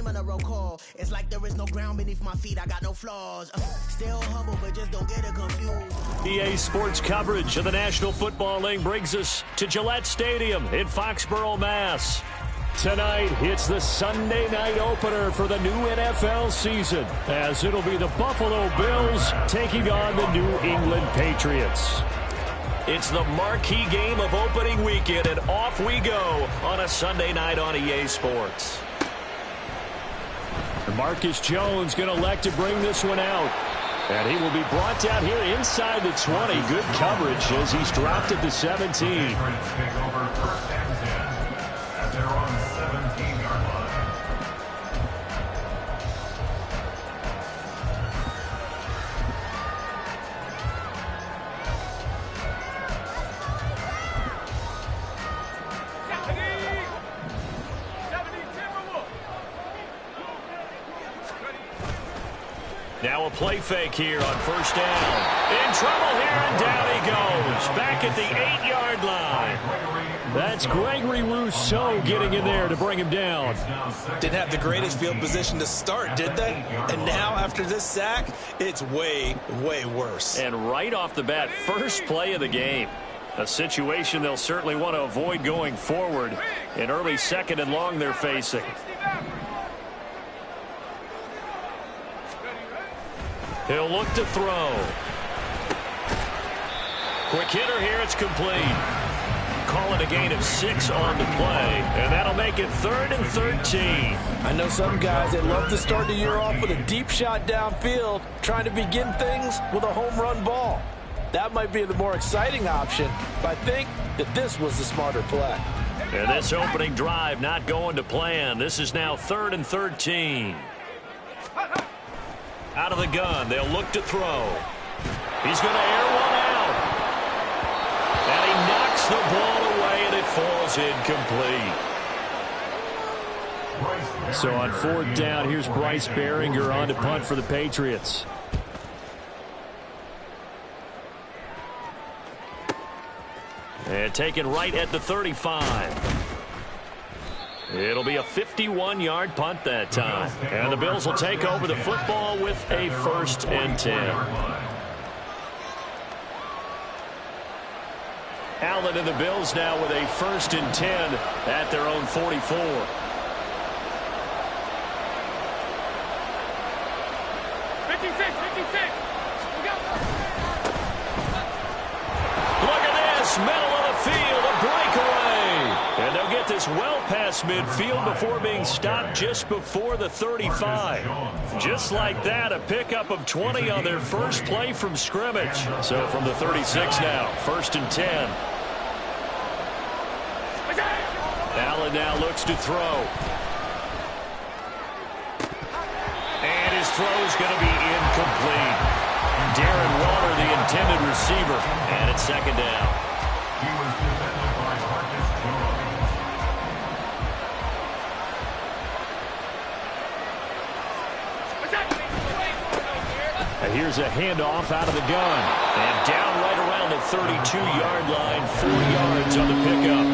game on a roll call. It's like there is no ground beneath my feet. I got no flaws. Still humble, but just don't get it confused. EA Sports coverage of the National Football League brings us to Gillette Stadium in Foxborough, Mass. Tonight, it's the Sunday night opener for the new NFL season, as it'll be the Buffalo Bills taking on the New England Patriots. It's the marquee game of opening weekend, and off we go on a Sunday night on EA Sports. Marcus Jones going to elect to bring this one out. And he will be brought down here inside the 20. Good coverage as he's dropped at the 17. Now a play fake here on first down. In trouble here, and down he goes. Back at the 8-yard line. That's Gregory Rousseau getting in there to bring him down. Didn't have the greatest field position to start, did they? And now, after this sack, it's way, way worse. And right off the bat, first play of the game. A situation they'll certainly want to avoid going forward. An early second and long they're facing. He'll look to throw. Quick hitter here, it's complete. Call it a gain of 6 on the play, and that'll make it 3rd and 13. I know some guys that love to start the year off with a deep shot downfield, trying to begin things with a home run ball. That might be the more exciting option, but I think that this was the smarter play. And this opening drive not going to plan. This is now 3rd and 13. Out of the gun, they'll look to throw. He's going to air one out. And he knocks the ball away, and it falls incomplete. So on 4th down, here's Bryce Behringer on to punt for the Patriots. And taken right at the 35. It'll be a 51-yard punt that time. And the Bills will take over the football with a 1st and 10. Allen and the Bills now with a 1st and 10 at their own 44. Look at this, middle of the field, a breakaway. And they'll get this well past midfield before being stopped just before the 35. Just like that, a pickup of 20 on their first play from scrimmage. So from the 36 now, 1st and 10. Allen now looks to throw. And his throw is going to be incomplete. Darren Waller, the intended receiver, and it's 2nd down. He was defended by Marcus Jones. And here's a handoff out of the gun. And down right around the 32-yard line, 4 yards on the pickup.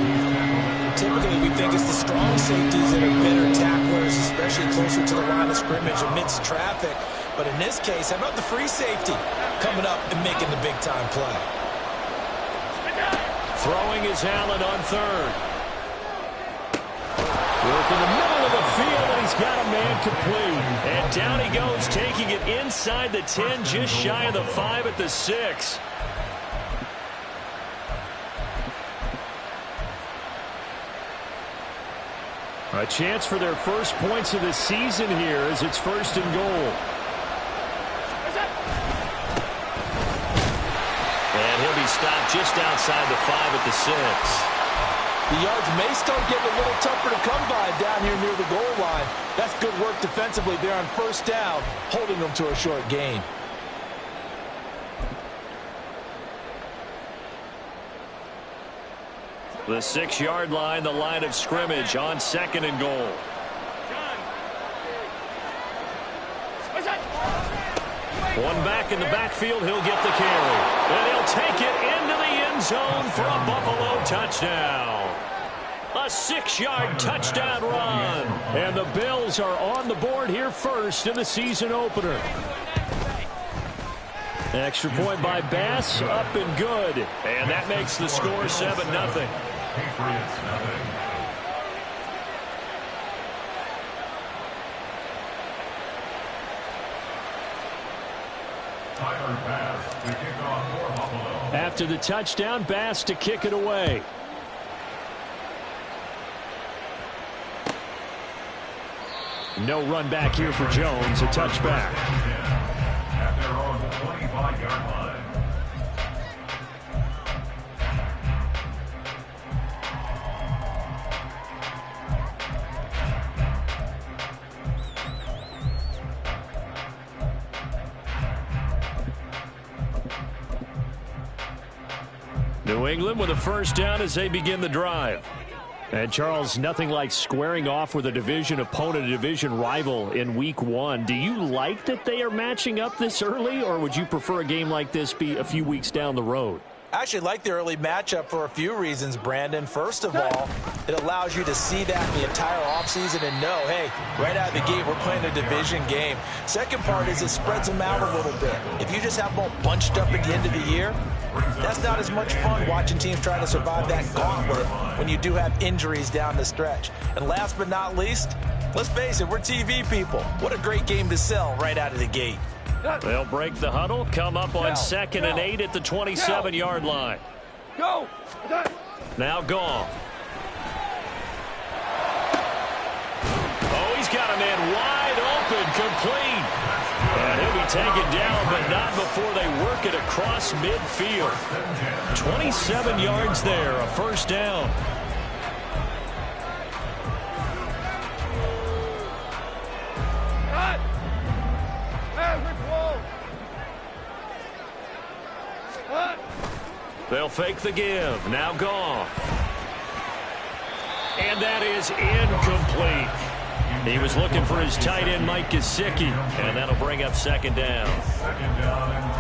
Typically, we think it's the strong safeties that are better tacklers, especially closer to the line of scrimmage amidst traffic. But in this case, how about the free safety coming up and making the big-time play? Throwing is Allen on 3rd. Work in the middle of the field, and he's got a man complete. And down he goes, taking it inside the 10, just shy of the 5 at the 6. A chance for their first points of the season here as it's 1st and goal. And he'll be stopped just outside the 5 at the 6. The yards may start getting a little tougher to come by down here near the goal line. That's good work defensively there on 1st down, holding them to a short gain. The 6-yard line, the line of scrimmage on 2nd and goal. One back in the backfield, he'll get the carry. And he'll take it into the end zone for a Buffalo touchdown. A 6-yard touchdown run. And the Bills are on the board here first in the season opener. Extra point by Bass, up and good. And that makes the score 7-0. Patriots nothing. Tyler Bass to kick off for Buffalo. After the touchdown, Bass to kick it away. No run back here for Jones, a touchback. At their own 25-yard line. New England with a first down as they begin the drive. And, Charles, nothing like squaring off with a division opponent, a division rival in Week 1. Do you like that they are matching up this early, or would you prefer a game like this be a few weeks down the road? I actually like the early matchup for a few reasons, Brandon. First of all, it allows you to see that the entire offseason and know, hey, right out of the gate, we're playing a division game. Second part is it spreads them out a little bit. If you just have them all bunched up at the end of the year, that's not as much fun watching teams try to survive that gauntlet when you do have injuries down the stretch. And last but not least, let's face it, we're TV people. What a great game to sell right out of the gate. They'll break the huddle, come up on 2nd and 8 at the 27-yard line. Go! Now Goff. Oh, he's got a man wide open, complete. And he'll be taken down, but not before they work it across midfield. 27 yards there, a first down. They'll fake the give. Now Goff. And that is incomplete. He was looking for his tight end, Mike Gesicki, and that'll bring up 2nd down. 2nd down and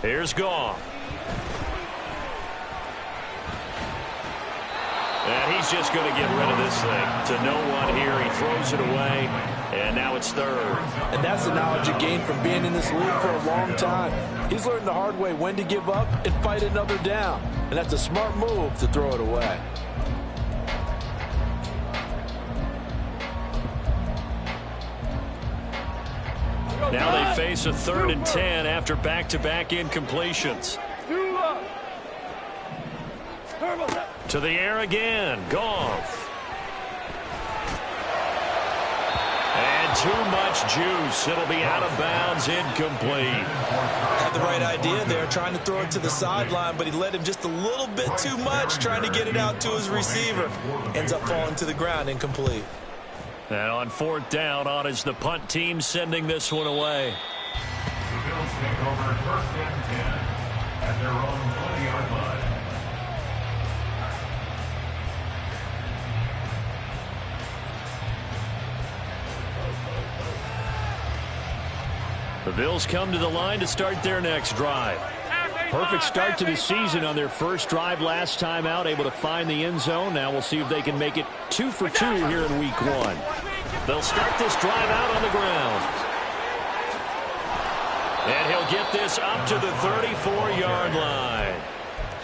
10. Here's Goff. And he's just going to get rid of this thing. To no one here. He throws it away. And now it's 3rd. And that's the knowledge he gained from being in this league for a long time. He's learned the hard way when to give up and fight another down. And that's a smart move to throw it away. Now they face a 3rd and 10 after back-to-back incompletions. To the air again. Goff. And too much juice. It'll be out of bounds, incomplete. Had the right idea there, trying to throw it to the sideline, but he led him just a little bit too much, trying to get it out to his receiver. Ends up falling to the ground, incomplete. And on 4th down, on is the punt team sending this one away. The Bills take over 1st and 10 at their own 20-yard line. The Bills come to the line to start their next drive. Perfect start to the season on their first drive last time out, able to find the end zone. Now we'll see if they can make it 2 for 2 here in Week 1. They'll start this drive out on the ground. And he'll get this up to the 34-yard line.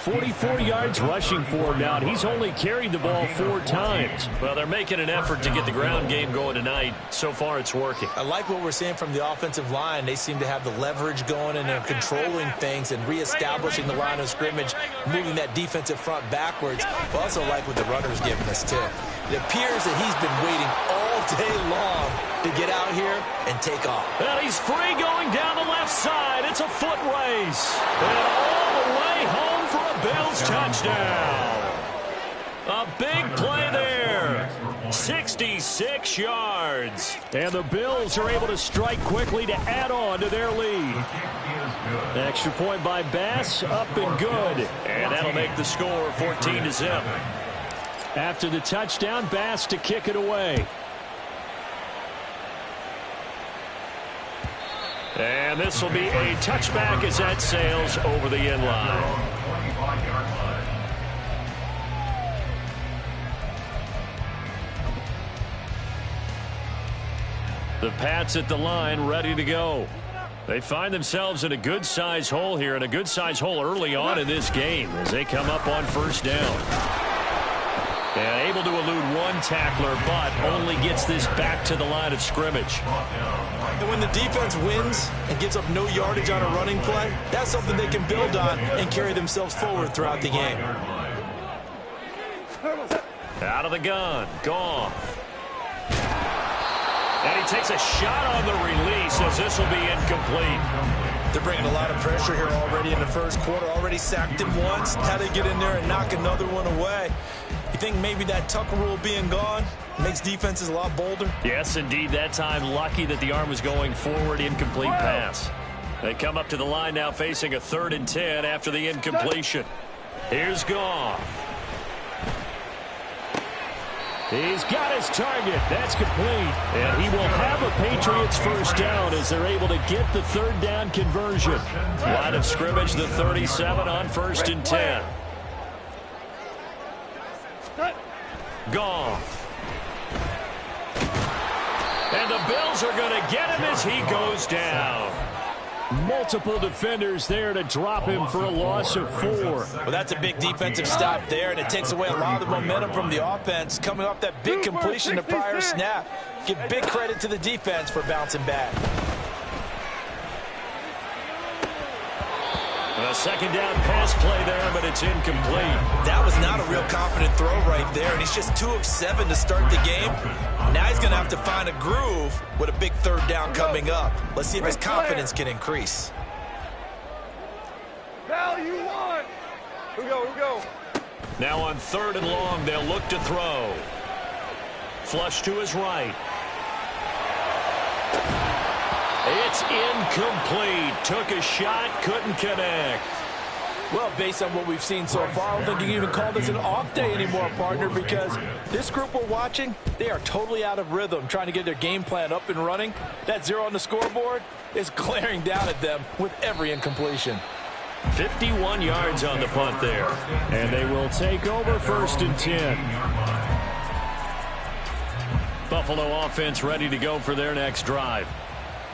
44 yards rushing for him now. He's only carried the ball 4 times. Well, they're making an effort to get the ground game going tonight. So far, it's working. I like what we're seeing from the offensive line. They seem to have the leverage going, and they're controlling things and reestablishing the line of scrimmage, moving that defensive front backwards. I also like what the runner's giving us, too. It appears that he's been waiting all day long to get out here and take off. And he's free going down the left side. It's a foot race. And all the way home for a Bills touchdown. A big play there. 66 yards. And the Bills are able to strike quickly to add on to their lead. Extra point by Bass, up and good. And that'll make the score 14-0. After the touchdown, Bass to kick it away. And this will be a touchback as that sails over the end line. The Pats at the line, ready to go. They find themselves in a good-sized hole here, and a good-sized hole early on in this game as they come up on first down. And able to elude one tackler, but only gets this back to the line of scrimmage. And when the defense wins and gives up no yardage on a running play, that's something they can build on and carry themselves forward throughout the game. Out of the gun, Goff. And he takes a shot on the release as this will be incomplete. They're bringing a lot of pressure here already in the first quarter. Already sacked him once. How do they get in there and knock another one away? You think maybe that Tucker rule being gone makes defenses a lot bolder? Yes, indeed. That time, lucky that the arm was going forward. Incomplete pass. They come up to the line now facing a 3rd and 10 after the incompletion. Here's Goff. He's got his target. That's complete. And he will have a Patriots first down as they're able to get the 3rd down conversion. Line of scrimmage, the 37 on 1st and 10. Goff. And the Bills are going to get him as he goes down. Multiple defenders there to drop him for a loss of 4. Well, that's a big defensive stop there, and it takes away a lot of the momentum from the offense coming off that big completion the prior snap. Give big credit to the defense for bouncing back. A 2nd down pass play there, but it's incomplete. That was not a real confident throw right there, and he's just 2 of 7 to start the game. Now he's going to have to find a groove with a big 3rd down coming up. Let's see if his confidence can increase. wk1. Who go? Now on 3rd and long, they'll look to throw. Flush to his right. It's incomplete. Took a shot, couldn't connect. Well, based on what we've seen so far, I don't think you can even call this an off day anymore, partner, because this group we're watching, they are totally out of rhythm, trying to get their game plan up and running. That 0 on the scoreboard is glaring down at them with every incompletion. 51 yards on the punt there. And they will take over 1st and 10. Buffalo offense ready to go for their next drive.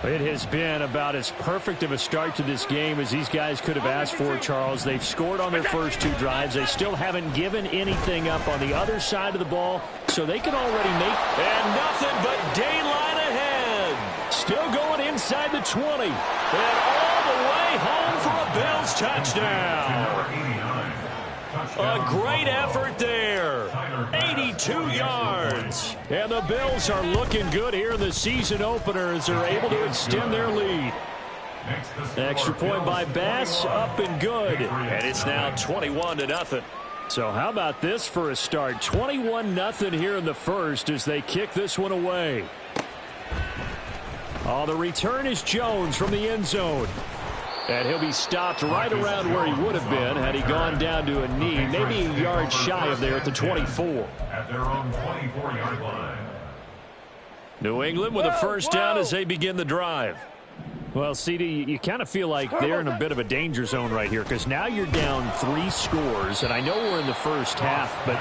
It has been about as perfect of a start to this game as these guys could have asked for, Charles. They've scored on their first 2 drives. They still haven't given anything up on the other side of the ball, so they can already make... And nothing but daylight ahead. Still going inside the 20. And all the way home for a Bills touchdown. A great effort there. 82 yards. And the Bills are looking good here in the season opener as they're able to extend their lead. Extra point by Bass, up and good. And it's now 21-0. So how about this for a start? 21-0 here in the first as they kick this one away. Oh, the return is Jones from the end zone. And he'll be stopped right around where he would have been had he gone down to a knee, maybe a yard shy of there at the 24. At their own 24-yard line. New England with a first down as they begin the drive. Well, CD, you kind of feel like they're in a bit of a danger zone right here because now you're down 3 scores, and I know we're in the first half, but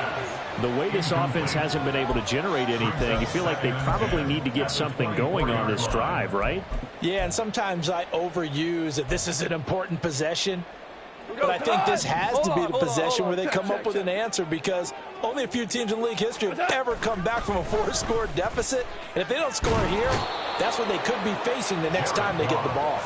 the way this offense hasn't been able to generate anything, you feel like they probably need to get something going on this drive, right? Yeah, and sometimes I overuse that this is an important possession. But I think this has to be the possession where they come up with an answer because only a few teams in league history have ever come back from a 4-score deficit. And if they don't score here, that's what they could be facing the next time they get the ball.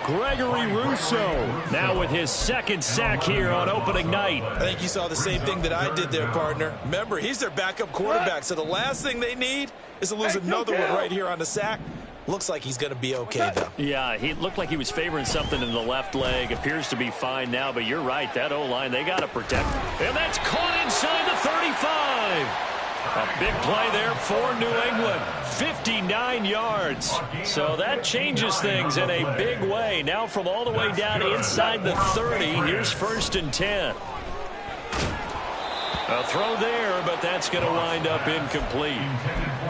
Gregory Rousseau now with his 2nd sack here on opening night. I think you saw the same thing that I did there, partner. Remember, he's their backup quarterback, so the last thing they need is to lose another one right here on the sack. Looks like he's going to be okay, though. Yeah, he looked like he was favoring something in the left leg. Appears to be fine now, but you're right. That O-line, they got to protect. And that's caught inside the 35. A big play there for New England. 59 yards. So that changes things in a big way. Now from all the way down inside the 30, here's 1st and 10. A throw there, but that's going to wind up incomplete.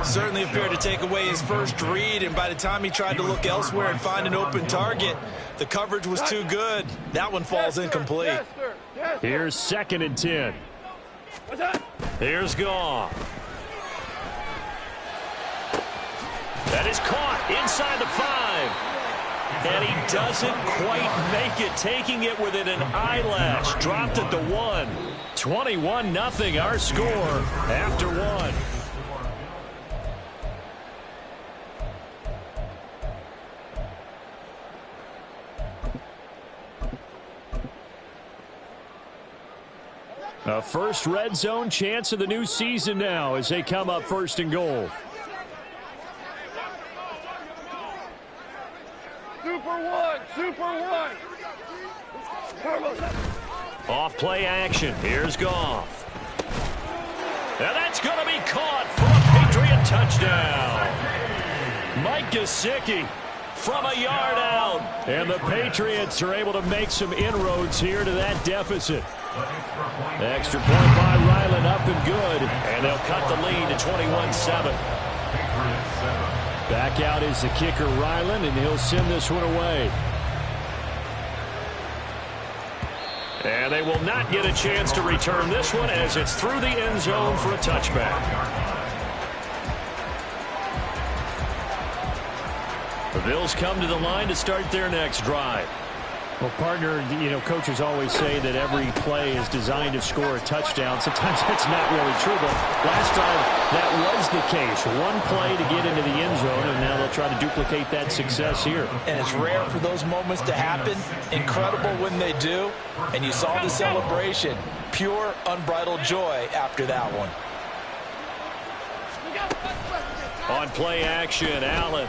Certainly appeared to take away his first read, and by the time he tried to look elsewhere and find an open target, the coverage was too good. That one falls incomplete. Yes, sir. Yes, sir. Here's 2nd and 10. Here's Goff. That is caught inside the 5. And he doesn't quite make it, taking it within an eyelash. Dropped it to 1. 21-0 our score after 1. A first red zone chance of the new season now as they come up 1st and goal. Super one. Off play action. Here's Goff. And that's going to be caught for a Patriot touchdown. Mike Gesicki from a yard out. And the Patriots are able to make some inroads here to that deficit. Extra point by Ryland up and good. And they'll cut the lead to 21-7. Back out is the kicker, Ryland, and he'll send this one away. And they will not get a chance to return this one as it's through the end zone for a touchback. The Bills come to the line to start their next drive. Well, partner, coaches always say that every play is designed to score a touchdown. Sometimes that's not really true, but last time that was the case. One play to get into the end zone, and now they'll try to duplicate that success here. And it's rare for those moments to happen. Incredible when they do. And you saw the celebration. Pure, unbridled joy after that one. On play action, Allen.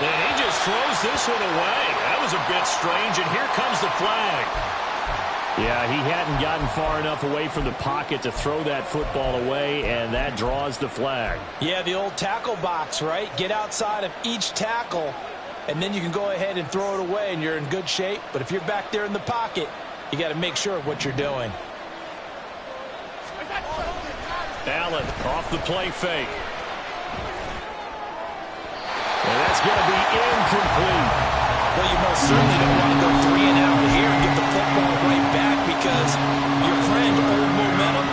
And he just throws this one away. That was a bit strange, and here comes the flag. Yeah, he hadn't gotten far enough away from the pocket to throw that football away, and that draws the flag. Yeah, the old tackle box, right? Get outside of each tackle, and then you can go ahead and throw it away, and you're in good shape. But if you're back there in the pocket, you got to make sure of what you're doing. Allen off the play fake. And that's going to be incomplete. Well, you most certainly don't want to go 3 and out here and get the football right back because your friend, Old Momentum,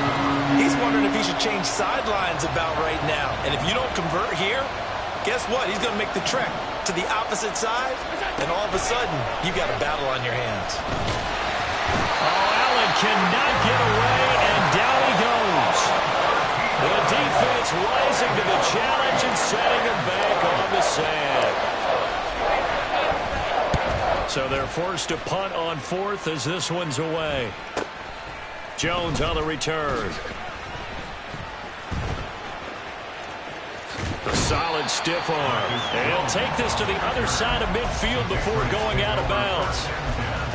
he's wondering if he should change sidelines about right now. And if you don't convert here, guess what? He's going to make the trek to the opposite side, and all of a sudden, you got a battle on your hands. Oh, Allen cannot get away, and down he goes. The defense rising to the challenge and setting him back on the sand. So they're forced to punt on 4th as this one's away. Jones on the return. A solid stiff arm. And he'll take this to the other side of midfield before going out of bounds.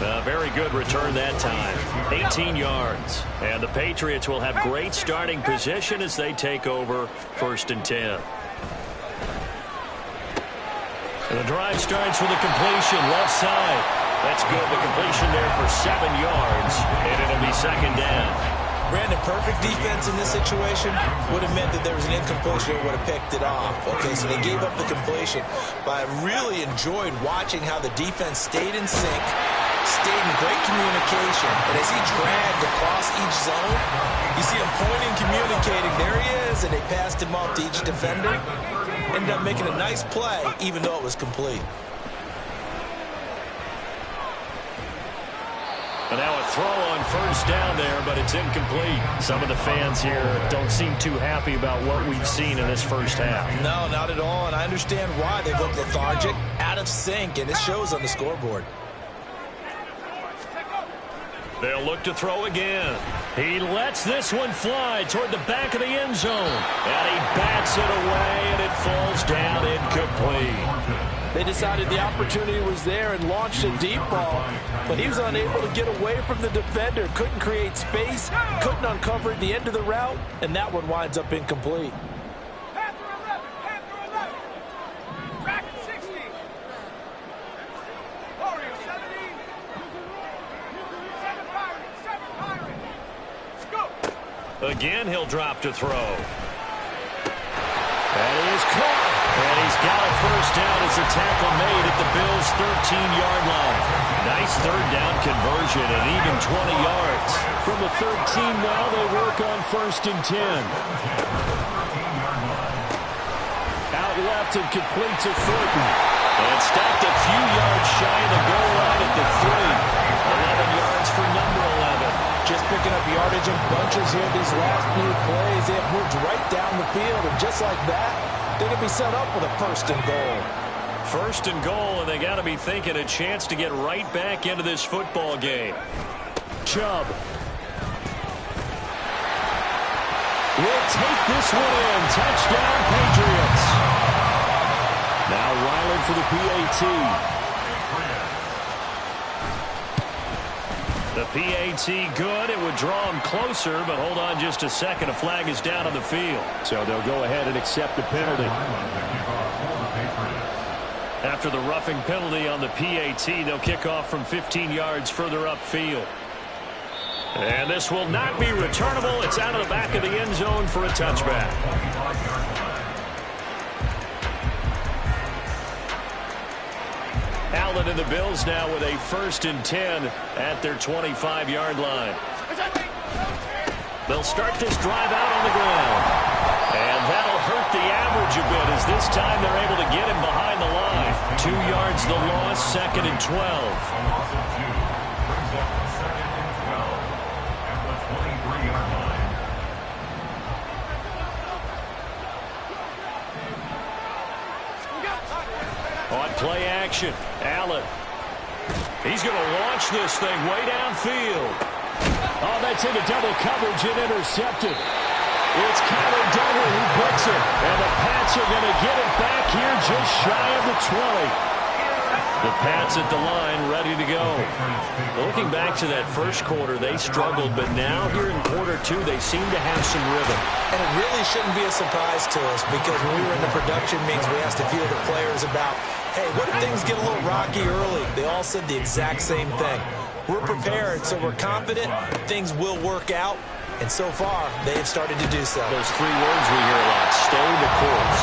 A very good return that time. 18 yards. And the Patriots will have great starting position as they take over 1st and 10. And the drive starts with a completion left side. That's good. The completion there for 7 yards. And it'll be 2nd down. Brandon, perfect defense in this situation would have meant that there was an incompletion that would have picked it off. Okay, so they gave up the completion. But I really enjoyed watching how the defense stayed in sync, stayed in great communication. And as he dragged across each zone, you see him pointing, communicating. There he is, and they passed him off to each defender. Ended up making a nice play, even though it was complete. And now a throw on 1st down there, but it's incomplete. Some of the fans here don't seem too happy about what we've seen in this first half. No, not at all, and I understand why. They look lethargic, out of sync, and it shows on the scoreboard. They'll look to throw again. He lets this one fly toward the back of the end zone. And he bats it away, and it falls down incomplete. They decided the opportunity was there and launched a deep ball, but he was unable to get away from the defender. Couldn't create space, couldn't uncover the end of the route, and that one winds up incomplete. Again, he'll drop to throw. And he is caught. And he's got a first down as a tackle made at the Bills' 13-yard line. Nice third down conversion and even 20 yards. From the 13 now, they work on 1st and 10. Out left and complete to Fulton. And stopped a few yards shy of the goal line at the 3. 11 yards for number 11. Just picking up yardage in bunches here these last few plays. They have moved right down the field, and just like that, they can be set up with a 1st and goal. 1st and goal, and they got to be thinking a chance to get right back into this football game. Chubb will take this one in. Touchdown, Patriots. Now Ryland for the PAT. The PAT good. It would draw him closer, but hold on just a second. A flag is down on the field. So they'll go ahead and accept the penalty. After the roughing penalty on the PAT, they'll kick off from 15 yards further upfield. And this will not be returnable. It's out of the back of the end zone for a touchback. Allen and the Bills now with a 1st and 10 at their 25-yard line. They'll start this drive out on the ground. And that'll hurt the average a bit as this time they're able to get him behind the line. 2 yards the loss, 2nd and 12. On play action, Allen. He's going to launch this thing way downfield. Oh, that's into double coverage and intercepted. It's Kyler Duggar who puts it. And the Pats are going to get it back here just shy of the 20. The Pats at the line ready to go. Looking back to that first quarter, they struggled, but now here in quarter 2, they seem to have some rhythm. And it really shouldn't be a surprise to us because when we were in the production meetings, we asked a few of the players about, hey, what if things get a little rocky early? They all said the exact same thing. We're prepared, so we're confident things will work out. And so far, they have started to do so. Those 3 words we hear a lot, stay the course.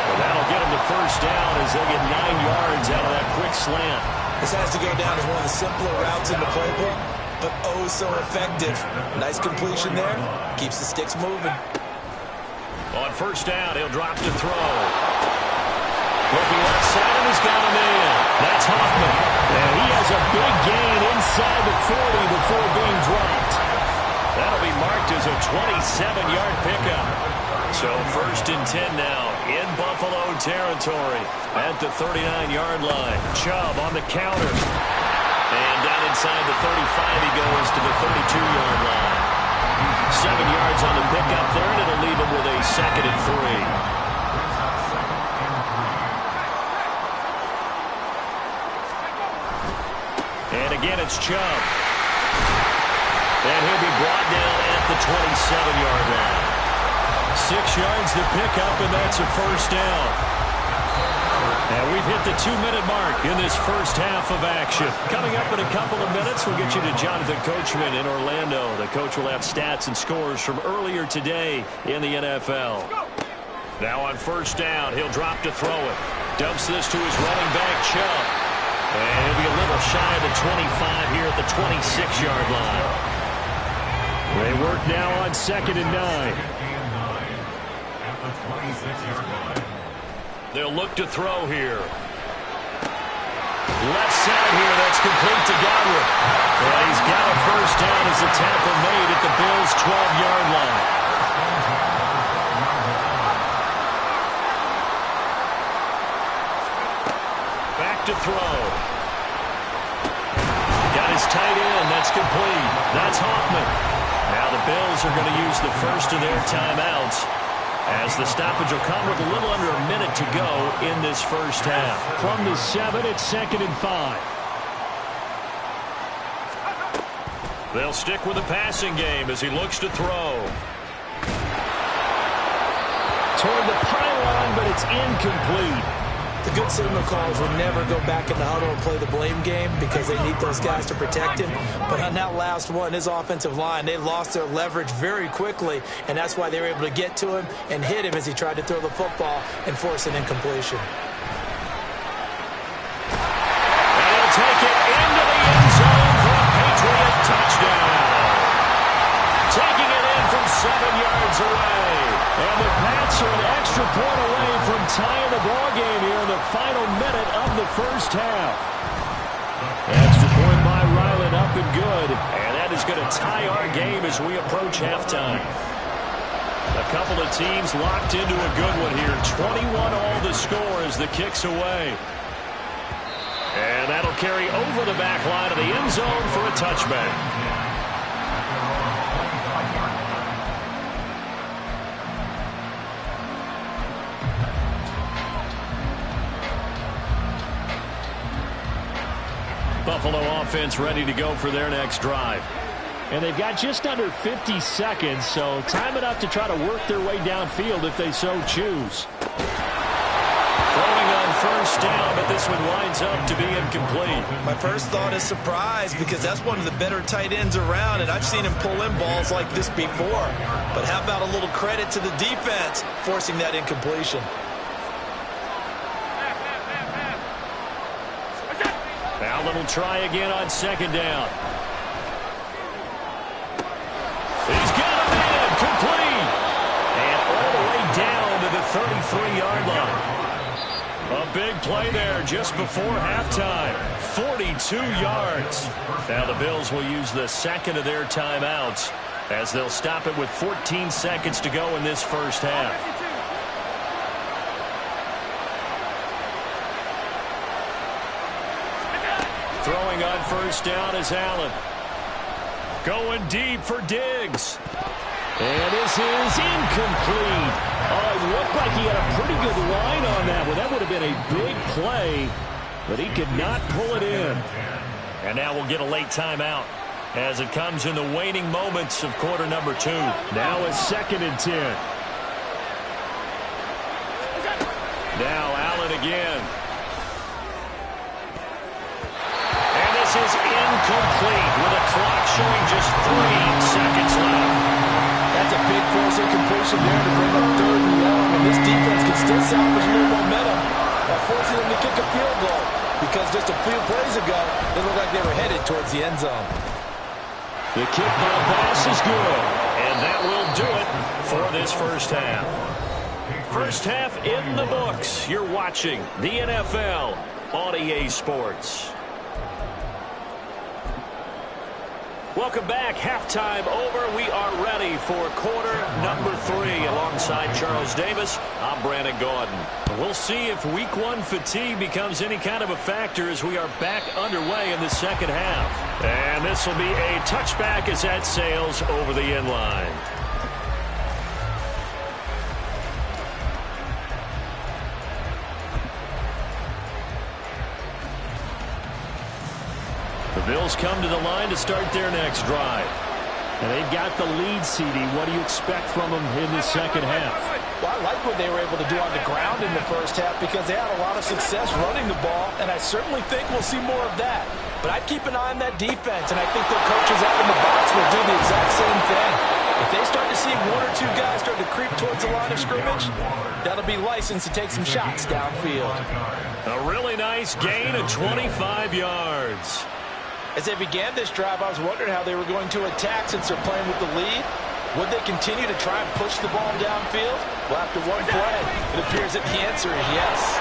Well, that'll get them the first down as they get 9 yards out of that quick slant. This has to go down as one of the simpler routes in the playbook, but oh so effective. Nice completion there. Keeps the sticks moving. On first down, he'll drop to throw. Looking left side, and he's got a man. That's Hoffman. And he has a big gain inside the 40 before being dropped. That'll be marked as a 27-yard pickup. So 1st and 10 now in Buffalo territory at the 39-yard line. Chubb on the counter. And down inside the 35 he goes to the 32-yard line. 7 yards on the pickup there, and it'll leave him with a 2nd and 3. And again, it's Chubb. And he'll be brought down at the 27-yard line. 6 yards to pick up, and that's a first down. And we've hit the 2-minute mark in this first half of action. Coming up in a couple of minutes, we'll get you to Jonathan Coachman in Orlando. The coach will have stats and scores from earlier today in the NFL. Now on first down, he'll drop to throw it. Dumps this to his running back, Chubb. And he'll be a little shy of the 25 here at the 26-yard line. They work now on 2nd and 9. They'll look to throw here. Left side here, that's complete to Godwin. And he's got a first down as the tackle made at the Bills' 12-yard line. Back to throw. Got his tight end, that's complete. That's Hoffman. Now the Bills are going to use the first of their timeouts as the stoppage will come with a little under a minute to go in this first half. From the 7, it's 2nd and 5. They'll stick with the passing game as he looks to throw. Toward the pylon, but it's incomplete. The good signal calls will never go back in the huddle and play the blame game because they need those guys to protect him. But on that last one, his offensive line, they lost their leverage very quickly, and that's why they were able to get to him and hit him as he tried to throw the football and force an incompletion. And he'll take it into the end zone for a Patriot touchdown. Taking it in from 7 yards away. And the Pats are an extra point away from tying the ball game here in the final minute of the first half. Extra point by Ryland, up and good. And that is going to tie our game as we approach halftime. A couple of teams locked into a good one here. 21 all the score as the kick's away. And that'll carry over the back line of the end zone for a touchback. Buffalo offense ready to go for their next drive. And they've got just under 50 seconds, so time enough to try to work their way downfield if they so choose. Throwing on first down, but this one winds up to be incomplete. My first thought is surprise because that's one of the better tight ends around, and I've seen him pull in balls like this before. But how about a little credit to the defense forcing that incompletion? Allen will try again on second down. He's got a man, complete. And all the way down to the 33-yard line. A big play there just before halftime. 42 yards. Now the Bills will use the second of their timeouts as they'll stop it with 14 seconds to go in this first half. Throwing on first down is Allen. Going deep for Diggs. And this is incomplete. Oh, it looked like he had a pretty good line on that one. That would have been a big play, but he could not pull it in. And now we'll get a late timeout as it comes in the waning moments of quarter number 2. Now it's 2nd and 10. Now Allen again. This is incomplete with a clock showing just 3 seconds left. That's a big force incompletion there to bring up 3rd and long, and this defense can still salvage a little momentum by forcing them to kick a field goal because just a few plays ago, they looked like they were headed towards the end zone. The kick by pass is good, and that will do it for this first half. First half in the books. You're watching the NFL on EA Sports. Welcome back. Halftime over. We are ready for quarter number 3. Alongside Charles Davis, I'm Brandon Gaudin. We'll see if week 1 fatigue becomes any kind of a factor as we are back underway in the second half. And this will be a touchback as that sails over the end line. The Bills come to the line to start their next drive. And they've got the lead, CD. What do you expect from them in the second half? Well, I like what they were able to do on the ground in the first half because they had a lot of success running the ball, and I certainly think we'll see more of that. But I'd keep an eye on that defense, and I think their coaches out in the box will do the exact same thing. If they start to see 1 or 2 guys start to creep towards the line of scrimmage, that'll be license to take some shots downfield. A really nice gain of 25 yards. As they began this drive, I was wondering how they were going to attack since they're playing with the lead. Would they continue to try and push the ball downfield? Well, after one play, it appears that the answer is yes.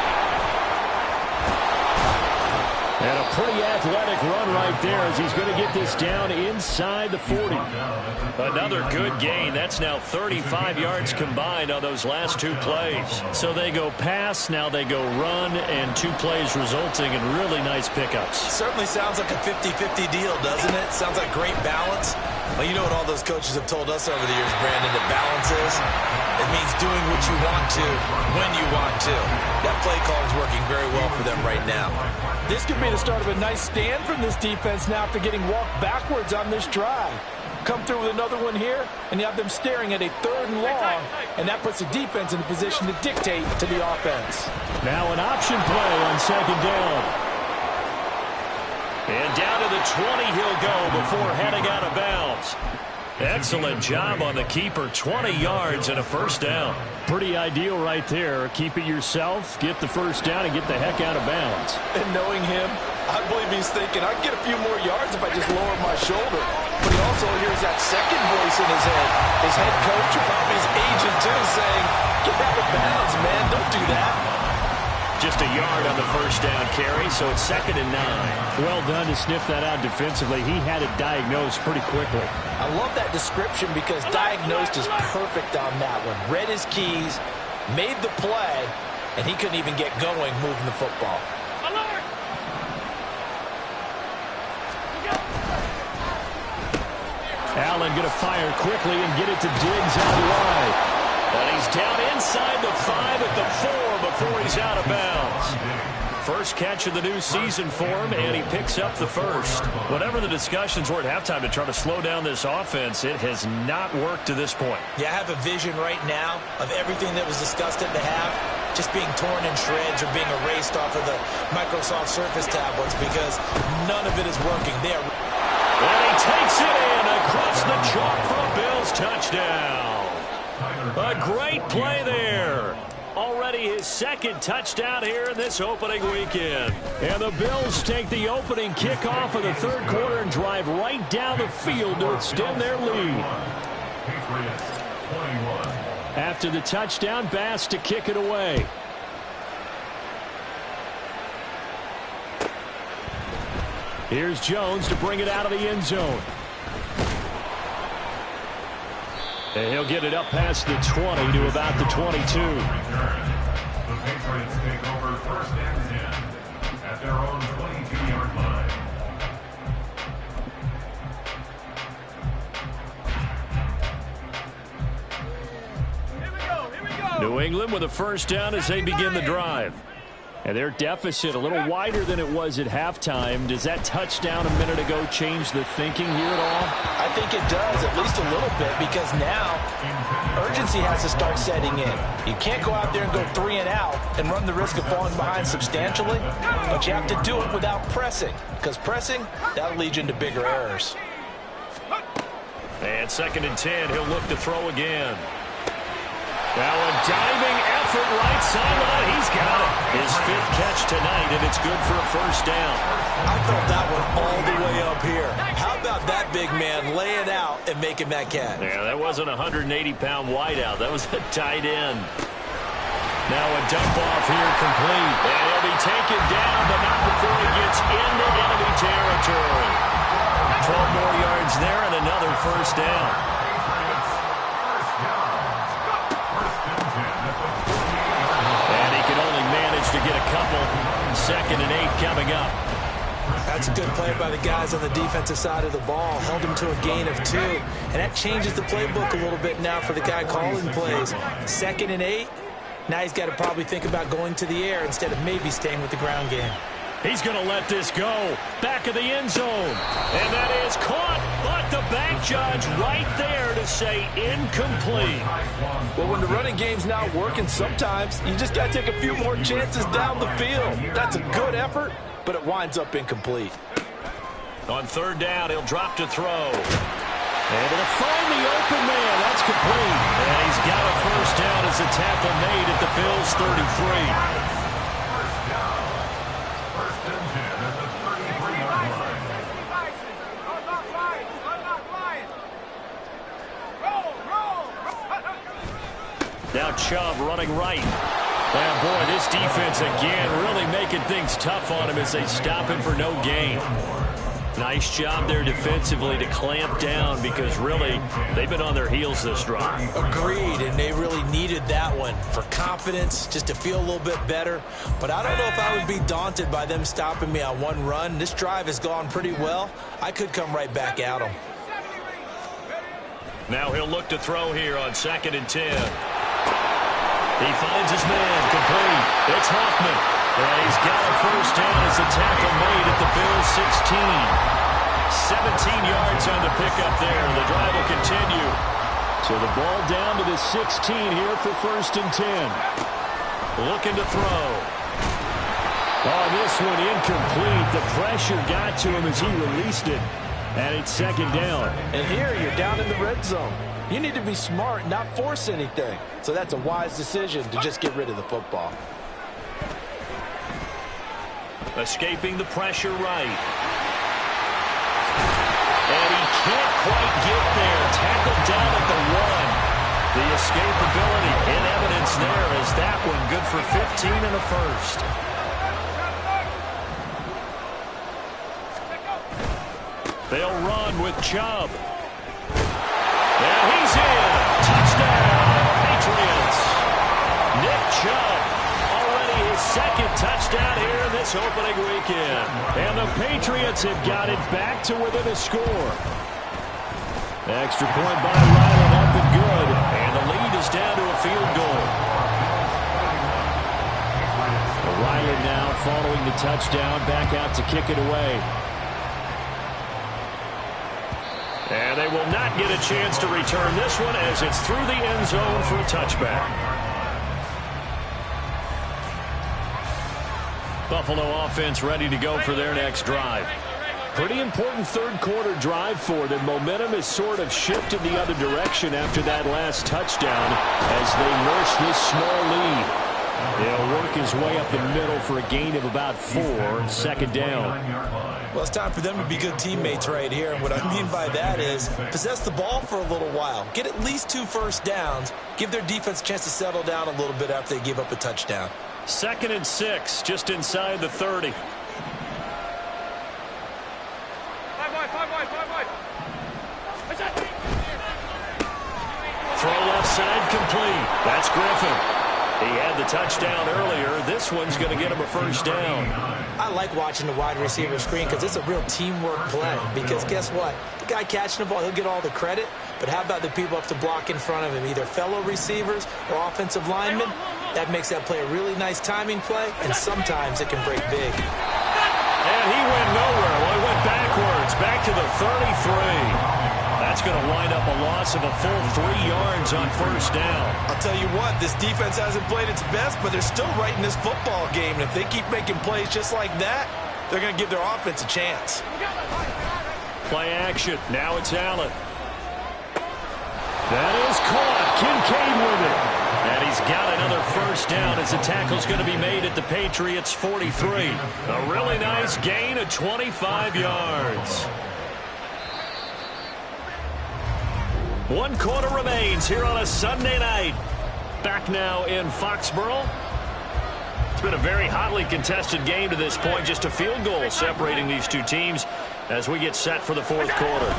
And a pretty athletic run right there as he's going to get this down inside the 40. Another good gain. That's now 35 yards combined on those last 2 plays. So they go pass, now they go run, and 2 plays resulting in really nice pickups. Certainly sounds like a 50-50 deal, doesn't it? Sounds like great balance. Well, you know what all those coaches have told us over the years, Brandon, that balance is? It means doing what you want to, when you want to. That play call is working very well for them right now. This could be the start of a nice stand from this defense now after getting walked backwards on this drive. come through with another one here, and you have them staring at a 3rd and long, and that puts the defense in a position to dictate to the offense. Now an option play on 2nd down. And down to the 20 he'll go before heading out of bounds. Excellent job on the keeper. 20 yards and a 1st down. Pretty ideal right there. Keep it yourself, get the 1st down, and get the heck out of bounds. And knowing him, I believe he's thinking, I can get a few more yards if I just lower my shoulder. But he also hears that second voice in his head. His head coach, or probably his agent too, saying, get out of bounds, man. Don't do that. Just a yard on the 1st down carry, so it's 2nd and 9. Well done to sniff that out defensively. He had it diagnosed pretty quickly. I love that description because diagnosed is perfect on that one. Read his keys, made the play, and he couldn't even get going moving the football. Allen going to fire quickly and get it to Diggs out wide. And he's down inside the 5 at the 4 before he's out of bounds. First catch of the new season for him, and he picks up the 1st. Whatever the discussions were at halftime to try to slow down this offense, it has not worked to this point. Yeah, I have a vision right now of everything that was discussed at the half just being torn in shreds or being erased off of the Microsoft Surface tablets because none of it is working. They are... And he takes it in across the chalk for a Bills touchdown. A great play there. Already his 2nd touchdown here in this opening weekend. And the Bills take the opening kickoff of the 3rd quarter and drive right down the field to extend their lead. After the touchdown, Bass to kick it away. Here's Jones to bring it out of the end zone. And he'll get it up past the 20 to about the 22. The Patriots take over 1st and 10 at their own 22-yard line. Here we go. New England with a 1st down as they begin the drive. And their deficit a little wider than it was at halftime. Does that touchdown a minute ago change the thinking here at all? I think it does, at least a little bit, because now urgency has to start setting in. You can't go out there and go 3 and out and run the risk of falling behind substantially, but you have to do it without pressing, because pressing, that'll lead you into bigger errors. And 2nd and 10, he'll look to throw again. Now a diving effort right sideline. He's got it. His 5th catch tonight, and it's good for a 1st down. I felt that one all the way up here. How about that big man laying out and making that catch? Yeah, that wasn't a 180-pound wideout. That was a tight end. Now a dump off here complete. And he'll be taken down, but not before he gets into enemy territory. 12 more yards there and another 1st down. To get a couple. 2nd and 8 coming up. That's a good play by the guys on the defensive side of the ball. Held him to a gain of 2. And that changes the playbook a little bit now for the guy calling plays. 2nd and 8. Now he's got to probably think about going to the air instead of maybe staying with the ground game. He's going to let this go. Back of the end zone. And that is caught. But the back judge right there to say incomplete. Well, when the running game's not working, sometimes you just got to take a few more chances down the field. That's a good effort, but it winds up incomplete. On 3rd down, he'll drop to throw. And he'll find the open man. That's complete. And he's got a 1st down as a tackle made at the Bills' 33. Now Chubb running right. And boy, this defense again really making things tough on him as they stop him for no gain. Nice job there defensively to clamp down because really they've been on their heels this drive. Agreed, and they really needed that one for confidence, just to feel a little bit better. But I don't know if I would be daunted by them stopping me on one run. This drive has gone pretty well. I could come right back at them. Now he'll look to throw here on 2nd and 10. He finds his man, complete. It's Hoffman. And he's got a 1st down as a tackle made at the Bills' 16. 17 yards on the pickup there. The drive will continue. So the ball down to the 16 here for 1st and 10. Looking to throw. Oh, this one incomplete. The pressure got to him as he released it. And it's 2nd down. And here you're down in the red zone. You need to be smart, not force anything. So that's a wise decision to just get rid of the football. Escaping the pressure right. And he can't quite get there. Tackled down at the 1. The escapability in evidence there as that one good for 15 and a first. They'll run with Chubb. And he's in. Touchdown, Patriots. Nick Chubb, already his 2nd touchdown here in this opening weekend. And the Patriots have got it back to within a score. Extra point by Ryland up and good. And the lead is down to a field goal. Ryland now following the touchdown, back out to kick it away. And they will not get a chance to return this one as it's through the end zone for a touchback. Buffalo offense ready to go for their next drive. Pretty important 3rd quarter drive for them. Momentum has sort of shifted the other direction after that last touchdown as they nurse this small lead. He'll work his way up the middle for a gain of about 4, 2nd down. Well, it's time for them to be good teammates right here. And what I mean by that is possess the ball for a little while. Get at least 2 first downs. Give their defense a chance to settle down a little bit after they give up a touchdown. 2nd and 6, just inside the 30. Throw left side complete. That's Griffin. He had the touchdown earlier. This one's going to get him a first down. I like watching the wide receiver screen because it's a real teamwork play. Because guess what? The guy catching the ball, he'll get all the credit. But how about the people up to block in front of him, either fellow receivers or offensive linemen? That makes that play a really nice timing play, and sometimes it can break big. And he went nowhere. Well, he went backwards, back to the 33. That's going to wind up a loss of a full 3 yards on first down. I'll tell you what, this defense hasn't played its best, but they're still right in this football game. And if they keep making plays just like that, they're going to give their offense a chance. Play action. Now it's Allen. That is caught. Kincaid with it. And he's got another first down as the tackle's going to be made at the Patriots' 43. A really nice gain of 25 yards. 1 quarter remains here on a Sunday night. Back now in Foxborough. It's been a very hotly contested game to this point. Just a field goal separating these two teams as we get set for the 4th quarter.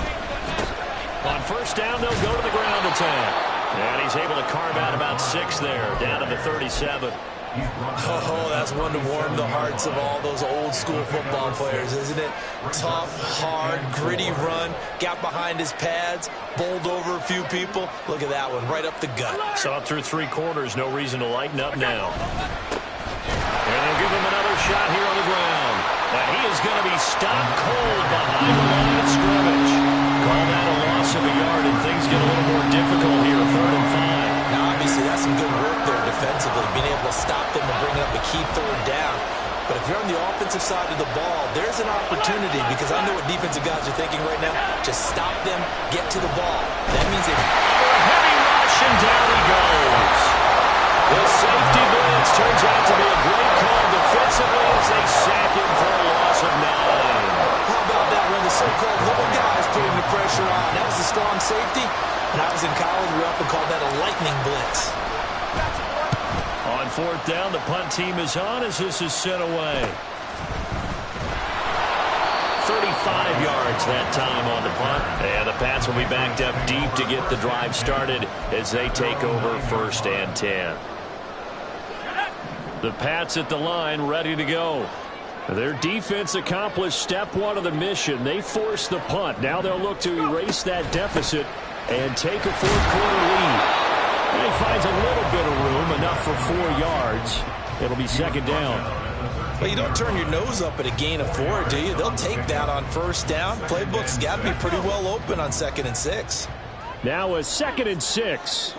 On first down, they'll go to the ground attack. And he's able to carve out about 6 there, down to the 37. Oh, that's one to warm the hearts of all those old school football players, isn't it? Tough, hard, gritty run, got behind his pads, bowled over a few people. Look at that one, right up the gut. Saw it through 3 quarters, no reason to lighten up now. And they'll give him another shot here on the ground. And he is going to be stopped cold behind the line of scrimmage. Call that a loss of a yard, and things get a little more difficult here, 3rd and 5. Now, obviously, that's some good work there defensively, being able to stop them and bring up a key 3rd down. But if you're on the offensive side of the ball, there's an opportunity because I know what defensive guys are thinking right now. Just stop them, get to the ball. That means a heavy rush, and down he goes. The safety blitz turns out to be a great call defensively as they sack him for a loss of 9. How about that when the so-called little guys putting the pressure on? That was a strong safety. When I was in college, we often called that a lightning blitz. On 4th down, the punt team is on as this is sent away. 35 yards that time on the punt. And the Pats will be backed up deep to get the drive started as they take over 1st and 10. The Pats at the line ready to go. Their defense accomplished step 1 of the mission. They forced the punt. Now they'll look to erase that deficit and take a 4th quarter lead. And he finds a little bit of room, enough for 4 yards. It'll be 2nd down. Well, you don't turn your nose up at a gain of 4, do you? They'll take that on first down. Playbook's got to be pretty well open on 2nd and 6. Now a 2nd and 6.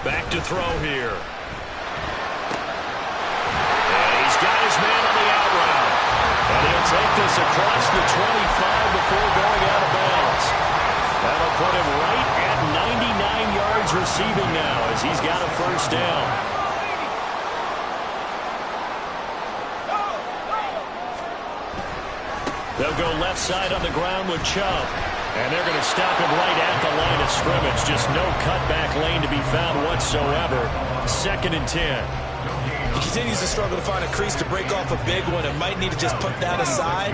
Back to throw here. And he's got his man on the out route. And he'll take this across the 25 before going out of bounds. That'll put him right at 99 yards receiving now as he's got a first down. They'll go left side on the ground with Chubb. And they're going to stop him right at the line of scrimmage. Just no cutback lane to be found whatsoever. 2nd and 10. He continues to struggle to find a crease to break off a big one and might need to just put that aside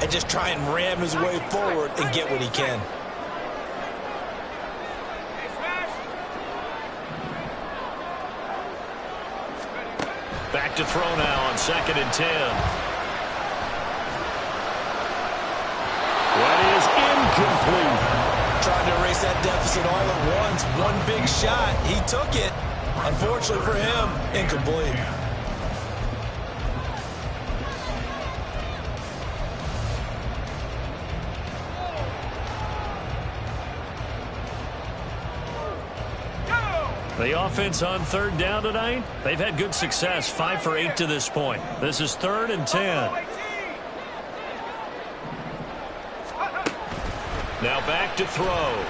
and just try and ram his way forward and get what he can. Back to throw now on 2nd and 10. That is incomplete. Trying to erase that deficit all at once. One big shot. He took it. Unfortunately for him, incomplete. The offense on 3rd down tonight, they've had good success, 5 for 8 to this point. This is 3rd and 10. Now back to throw.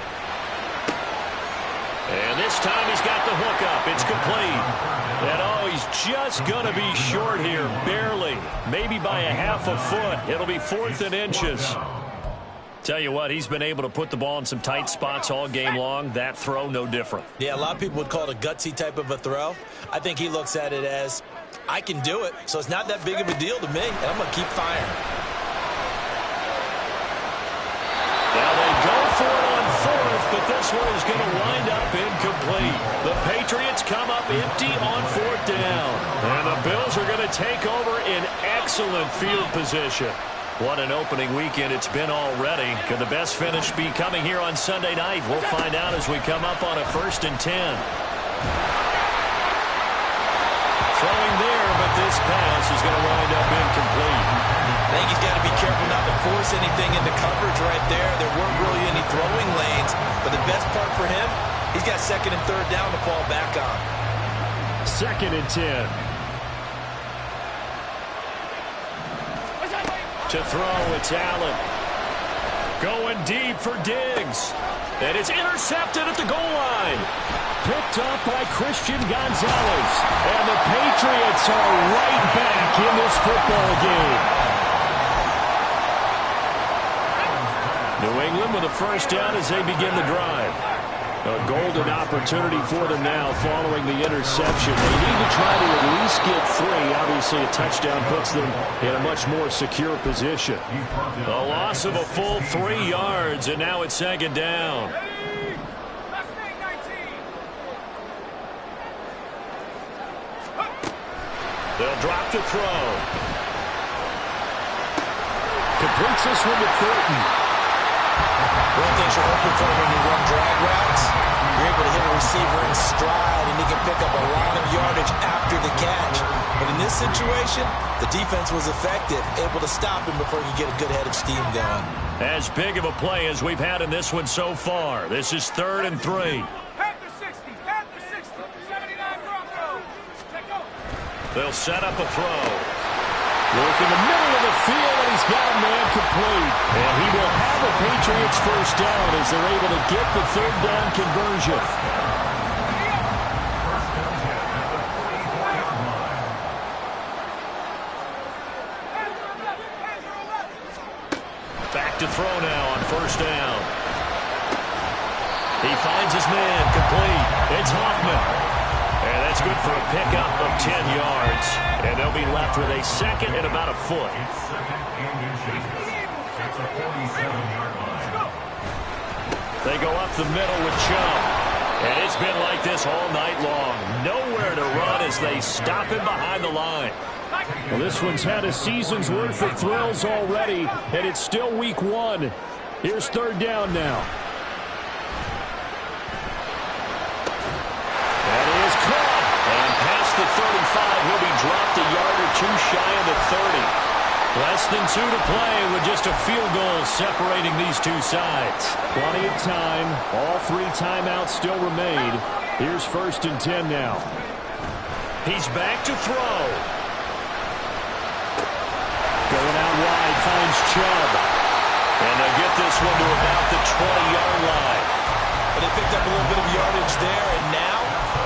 And this time he's got the hook up. It's complete. And oh, he's just going to be short here, barely. Maybe by a half a foot. It'll be 4th and inches. Tell you what, he's been able to put the ball in some tight spots all game long. That throw, no different. Yeah, a lot of people would call it a gutsy type of a throw. I think he looks at it as, I can do it, so it's not that big of a deal to me, and I'm going to keep firing. Now they go for it on 4th, but this one is going to wind up incomplete. The Patriots come up empty on 4th down. And the Bills are going to take over in excellent field position. What an opening weekend it's been already. Could the best finish be coming here on Sunday night? We'll find out as we come up on a 1st and 10. Throwing there, but this pass is going to wind up incomplete. I think he's got to be careful not to force anything into coverage right there. There weren't really any throwing lanes, but the best part for him, he's got 2nd and 3rd down to fall back on. 2nd and 10. To throw, it's Allen. Going deep for Diggs. And it's intercepted at the goal line. Picked up by Christian Gonzalez. And the Patriots are right back in this football game. New England with a first down as they begin the drive. A golden opportunity for them now following the interception. They need to try to at least get 3. Obviously, a touchdown puts them in a much more secure position. A loss of a full 3 yards, and now it's 2nd down. They'll drop to throw. Completes this one to Thornton. One thing you're hoping for when you run drag routes, you're able to hit a receiver in stride, and he can pick up a lot of yardage after the catch. But in this situation, the defense was effective, able to stop him before he could get a good head of steam going. As big of a play as we've had in this one so far. This is 3rd and 3. Panther 60, 79 Broncos. Take go. They'll set up a throw. Work in the middle of the field, and he's got a man complete. And he will have a Patriots first down as they're able to get the 3rd down conversion. Back to throw now on 1st down. He finds his man complete. It's Hoffman. And that's good for a pickup of 10 yards. And they'll be left with a 2nd and about a foot. They go up the middle with Chubb. And it's been like this all night long. Nowhere to run as they stop him behind the line. Well, this one's had a season's worth of thrills already, and it's still week 1. Here's 3rd down now. That is caught. And past the 35, Less than 2 to play with just a field goal separating these two sides. Plenty of time. All 3 timeouts still remain. Here's 1st and 10 now. He's back to throw. Going out wide, finds Chubb. And they'll get this one to about the 20-yard line. But they picked up a little bit of yardage there, and now,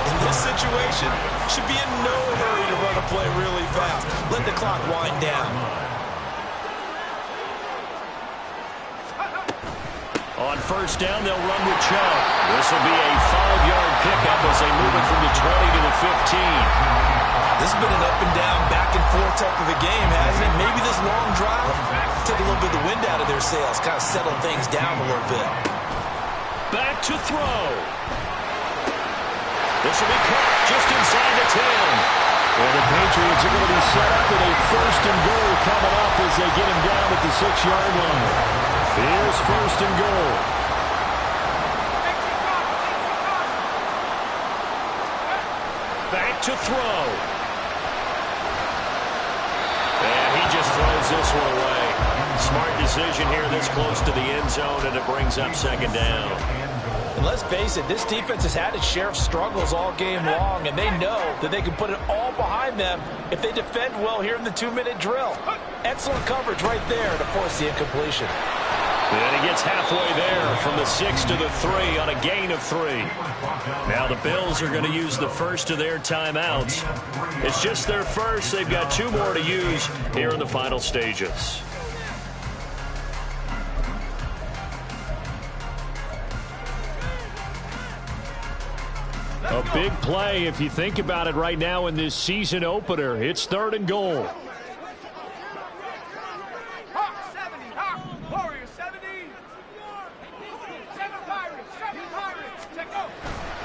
in this situation, should be in no hurry to run a play really fast. Let the clock wind down. On 1st down, they'll run with Chubb. This will be a 5-yard pickup as they move it from the 20 to the 15. This has been an up-and-down, back-and-forth type of a game, hasn't it? Maybe this long drive take a little bit of the wind out of their sails, kind of settle things down a little bit. Back to throw. This will be caught just inside the 10. Well, the Patriots are going to be set up with a 1st and goal coming up as they get him down at the 6-yard line. Here's 1st and goal. Back to throw. And he just throws this one away. Smart decision here this close to the end zone, and it brings up 2nd down. And let's face it, this defense has had its share of struggles all game long, and they know that they can put it all behind them if they defend well here in the 2-minute drill. Excellent coverage right there to force the incompletion. And he gets halfway there from the 6 to the 3 on a gain of 3. Now the Bills are going to use the first of their timeouts. It's just their first. They've got 2 more to use here in the final stages. A big play if you think about it right now in this season opener. It's 3rd and goal.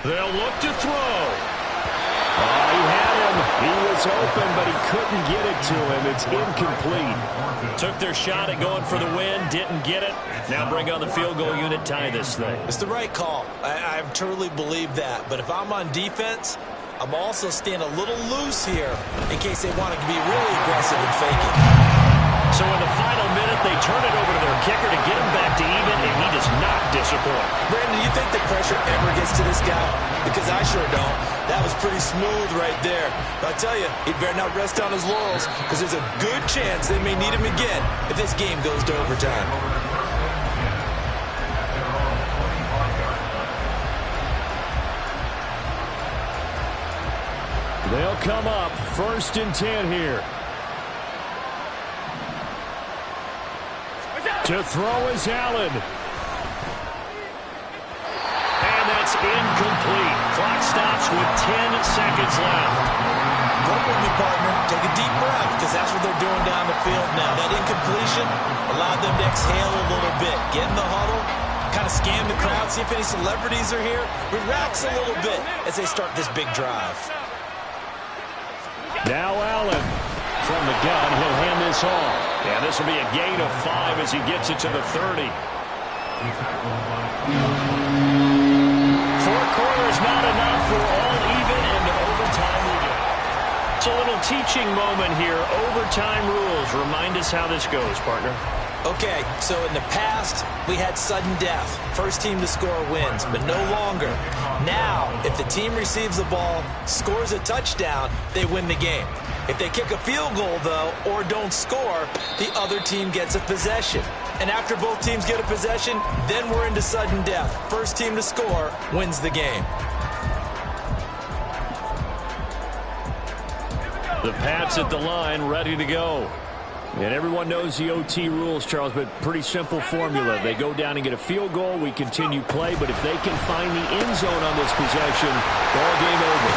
They'll look to throw. He had him. He was open, but he couldn't get it to him. It's incomplete. Took their shot at going for the win, didn't get it. Now bring on the field goal unit, tie this thing. It's the right call. I truly believe that. But if I'm on defense, I'm also staying a little loose here in case they want to be really aggressive and faking. So in the final minute, they turn it over to their kicker to get him back to even, and he does not disappoint. Brandon, do you think the pressure ever gets to this guy? Because I sure don't. That was pretty smooth right there. But I tell you, he better not rest on his laurels, because there's a good chance they may need him again if this game goes to overtime. They'll come up 1st and 10 here. To throw is Allen. And that's incomplete. Clock stops with 10 seconds left. Work with me, partner. Take a deep breath, because that's what they're doing down the field now. That incompletion allowed them to exhale a little bit. Get in the huddle, kind of scan the crowd, see if any celebrities are here. Relax a little bit as they start this big drive. Now Allen. From the gun, he'll hand this off. And this will be a gain of 5 as he gets it to the 30. 4 quarters not enough. We're all even, and overtime we go. It's a little teaching moment here. Overtime rules. Remind us how this goes, partner. Okay, so in the past, we had sudden death. First team to score wins, but no longer. Now, if the team receives the ball, scores a touchdown, they win the game. If they kick a field goal, though, or don't score, the other team gets a possession. And after both teams get a possession, then we're into sudden death. First team to score wins the game. The Pats at the line, ready to go. And everyone knows the OT rules, Charles, but pretty simple formula. They go down and get a field goal, we continue play, but if they can find the end zone on this possession, ball game over.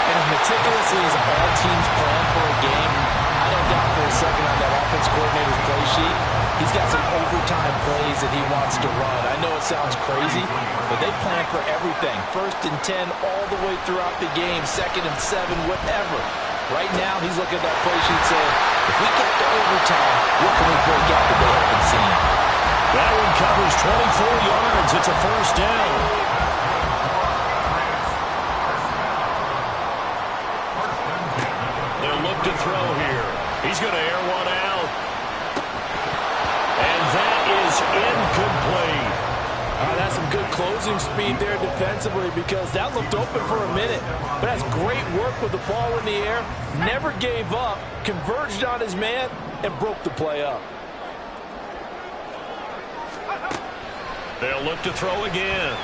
And as meticulously as all teams plan for a game, I don't doubt for a second on that offense coordinator's play sheet, he's got some overtime plays that he wants to run. I know it sounds crazy, but they plan for everything. 1st and 10 all the way throughout the game, 2nd and 7, whatever. Right now, he's looking at that play sheet saying, if we get to overtime, what can we break out that they haven't seen? That one covers 24 yards. It's a 1st down. They'll look to throw here. He's going to air one out. That's some good closing speed there defensively because that looked open for a minute. But that's great work with the ball in the air. Never gave up, converged on his man, and broke the play up. They'll look to throw again.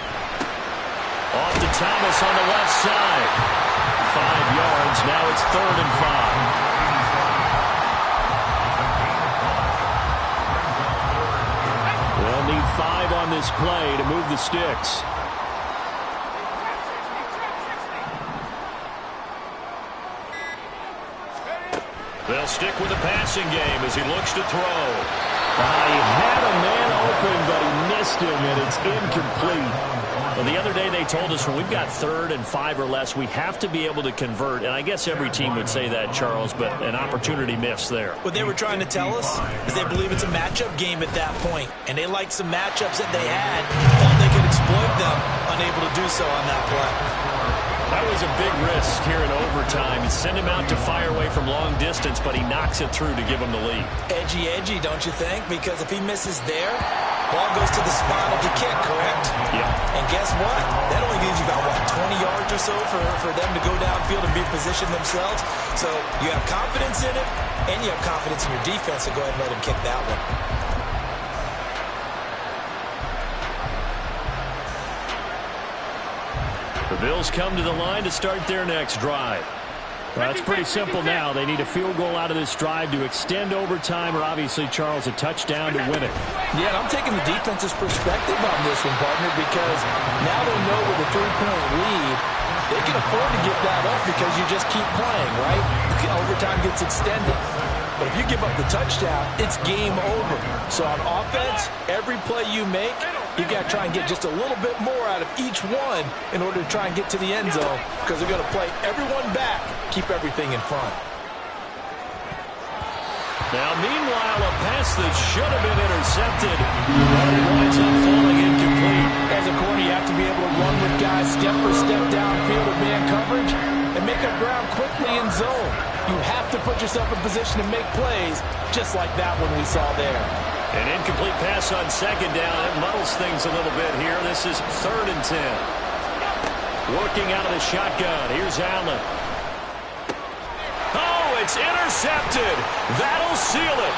Off to Thomas on the left side. 5 yards. Now it's 3rd and 5. They'll need 5 on this play to move the sticks. They'll stick with the passing game as he looks to throw. He had a man open, but he missed him, and it's incomplete. Well, the other day they told us when we've got 3rd and 5 or less, we have to be able to convert. And I guess every team would say that, Charles, but an opportunity missed there. What they were trying to tell us is they believe it's a matchup game at that point, and they liked some matchups that they had, thought they could exploit them, unable to do so on that play. That was a big risk here in overtime. You send him out to fire away from long distance, but he knocks it through to give him the lead. Edgy, don't you think? Because if he misses there, ball goes to the spot of the kick, correct? Yeah. And guess what? That only gives you about, 20 yards or so for them to go downfield and be positioned themselves. So you have confidence in it, and you have confidence in your defense to go ahead and let him kick that one. The Bills come to the line to start their next drive. Well, it's pretty simple now. They need a field goal out of this drive to extend overtime or obviously, Charles, a touchdown to win it. Yeah, and I'm taking the defense's perspective on this one, partner, because now they know with a 3-point lead, they can afford to give that up because you just keep playing, right? Overtime gets extended. But if you give up the touchdown, it's game over. So on offense, every play you make, you've got to try and get just a little bit more out of each one in order to try and get to the end zone because they're going to play everyone back, keep everything in front. Now, meanwhile, a pass that should have been intercepted, but it winds up falling incomplete. As a corner, you have to be able to run with guys step for step downfield of man coverage and make up ground quickly in zone. You have to put yourself in position to make plays, just like that one we saw there. An incomplete pass on 2nd down. It muddles things a little bit here. This is 3rd and 10. Working out of the shotgun. Here's Allen. Oh, it's intercepted. That'll seal it.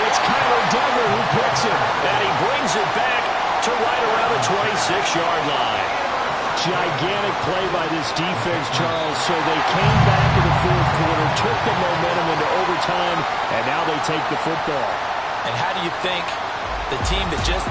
It's Kyler Duggar who picks it, and he brings it back to right around the 26-yard line. Gigantic play by this defense, Charles. So they came back in the 4th quarter, took the momentum into overtime, and now they take the football. And how do you think the team that just